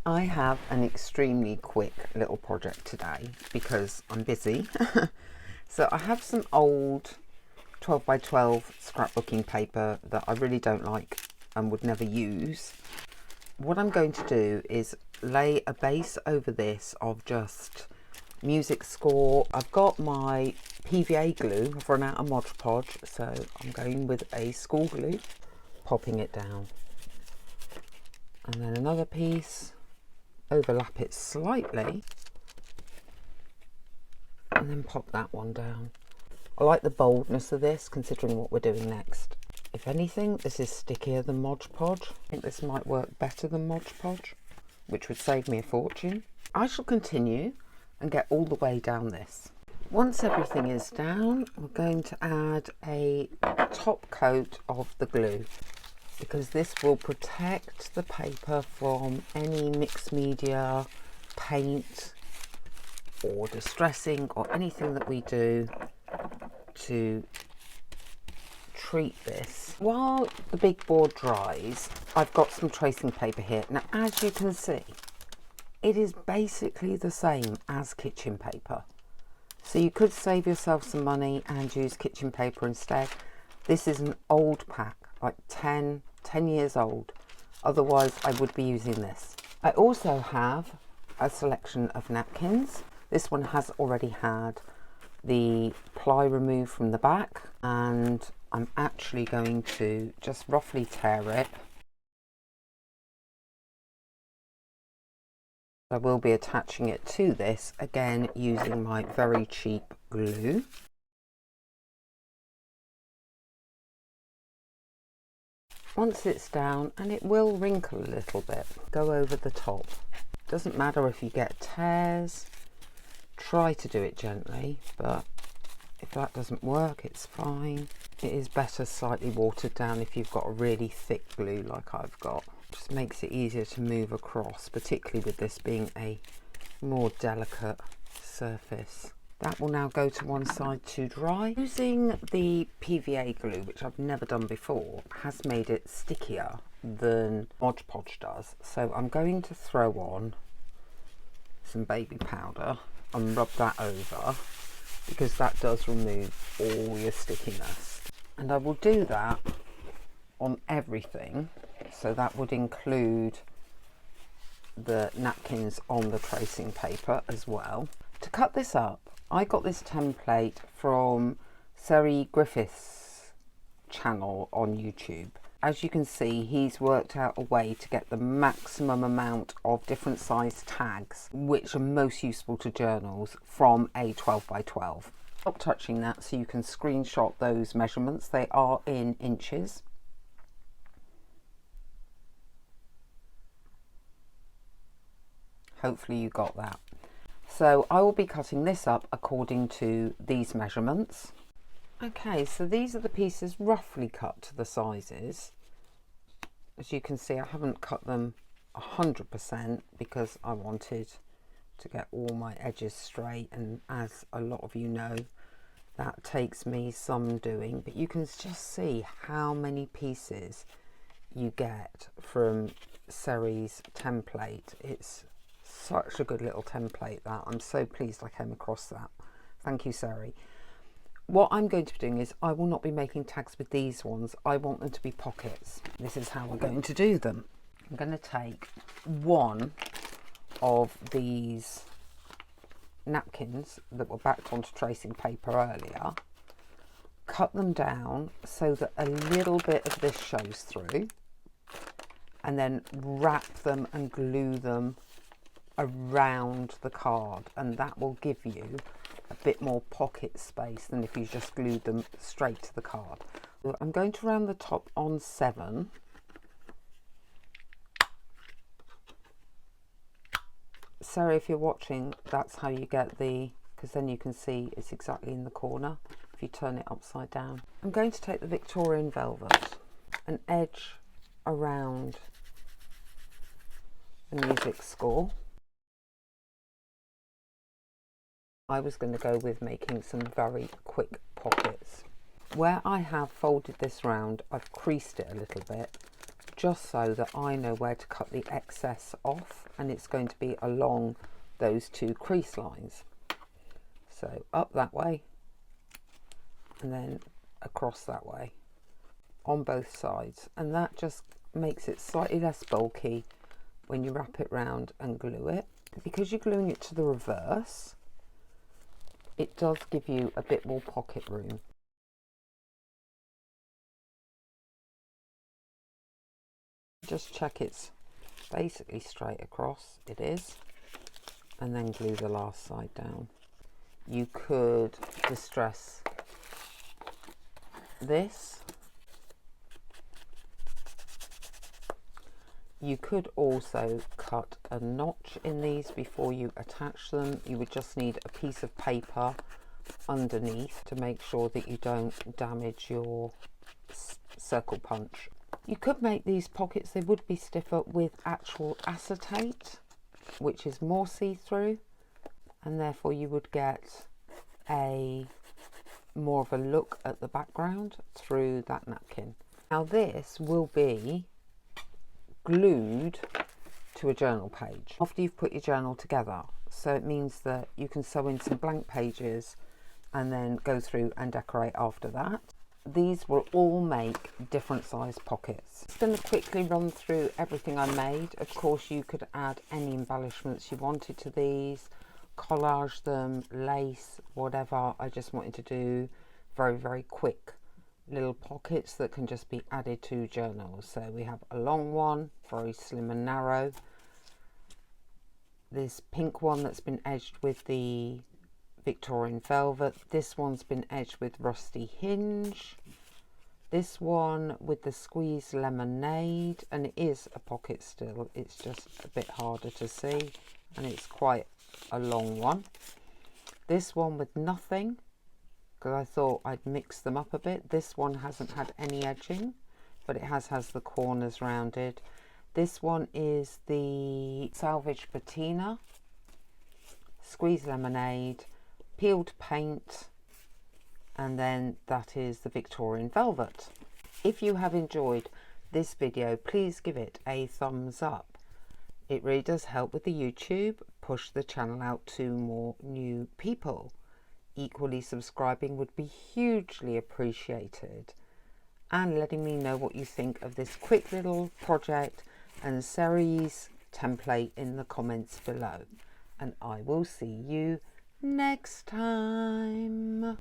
I have an extremely quick little project today because I'm busy. So I have some old 12 by 12 scrapbooking paper that I really don't like and would never use. What I'm going to do is lay a base over this of just music score. I've got my PVA glue. I've run out of Mod Podge, so I'm going with a school glue, popping it down. And then another piece, overlap it slightly, and then pop that one down. I like the boldness of this considering what we're doing next. If anything, this is stickier than Mod Podge. I think this might work better than Mod Podge, which would save me a fortune. I shall continue and get all the way down this. Once everything is down, we're going to add a top coat of the glue, because this will protect the paper from any mixed media, paint or distressing or anything that we do to treat this. While the big board dries, I've got some tracing paper here. Now, as you can see, it is basically the same as kitchen paper. So you could save yourself some money and use kitchen paper instead. This is an old pack, like 10 years old. Otherwise, I would be using this. I also have a selection of napkins. This one has already had the ply removed from the back, and I'm actually going to just roughly tear it. I will be attaching it to this, again using my very cheap glue. Once it's down, and it will wrinkle a little bit, go over the top. Doesn't matter if you get tears, try to do it gently, but if that doesn't work, it's fine. It is better slightly watered down if you've got a really thick glue like I've got. Just makes it easier to move across, particularly with this being a more delicate surface. That will now go to one side to dry. Using the PVA glue, which I've never done before, has made it stickier than Mod Podge does. So I'm going to throw on some baby powder and rub that over, because that does remove all your stickiness. And I will do that on everything, so that would include the napkins on the tracing paper as well. To cut this up, I got this template from Seri Griffith's channel on YouTube. As you can see, he's worked out a way to get the maximum amount of different size tags, which are most useful to journals, from a 12 by 12. Stop touching that so you can screenshot those measurements. They are in inches. Hopefully you got that. So I will be cutting this up according to these measurements. Okay, so these are the pieces roughly cut to the sizes. As you can see, I haven't cut them 100% because I wanted to get all my edges straight, and as a lot of you know, that takes me some doing, but you can just see how many pieces you get from Seri's template. It's such a good little template that I'm so pleased I came across that. Thank you, Seri. What I'm going to be doing is I will not be making tags with these ones. I want them to be pockets. This is how we're going to do them. I'm going to take one of these napkins that were backed onto tracing paper earlier, cut them down so that a little bit of this shows through, and then wrap them and glue them around the card, and that will give you a bit more pocket space than if you just glued them straight to the card. I'm going to round the top on 7. Sorry if you're watching, that's how you get the, because then you can see it's exactly in the corner if you turn it upside down. I'm going to take the Victorian velvet and edge around the music score. I was going to go with making some very quick pockets. Where I have folded this round, I've creased it a little bit just so that I know where to cut the excess off, and it's going to be along those two crease lines. So up that way and then across that way on both sides, and that just makes it slightly less bulky when you wrap it round and glue it. Because you're gluing it to the reverse, it does give you a bit more pocket room. Just check it's basically straight across. It is. And then glue the last side down. You could distress this. You could also cut a notch in these before you attach them. You would just need a piece of paper underneath to make sure that you don't damage your circle punch. You could make these pockets, they would be stiffer, with actual acetate, which is more see-through, and therefore you would get a more of a look at the background through that napkin. Now this will be glued to a journal page after you've put your journal together, so it means that you can sew in some blank pages and then go through and decorate after that. These will all make different size pockets. I'm just going to quickly run through everything I made. Of course you could add any embellishments you wanted to these, collage them, lace, whatever. I just wanted to do very quick little pockets that can just be added to journals. So we have a long one, very slim and narrow, this pink one that's been edged with the Victorian velvet, this one's been edged with rusty hinge, this one with the squeezed lemonade, and it is a pocket still, it's just a bit harder to see and it's quite a long one. This one with nothing, because I thought I'd mix them up a bit. This one hasn't had any edging, but it has the corners rounded. This one is the salvage patina, squeezed lemonade, peeled paint, and then that is the Victorian velvet. If you have enjoyed this video, please give it a thumbs up. It really does help with the YouTube, push the channel out to more new people. Equally, subscribing would be hugely appreciated, and letting me know what you think of this quick little project and series template in the comments below. And I will see you next time.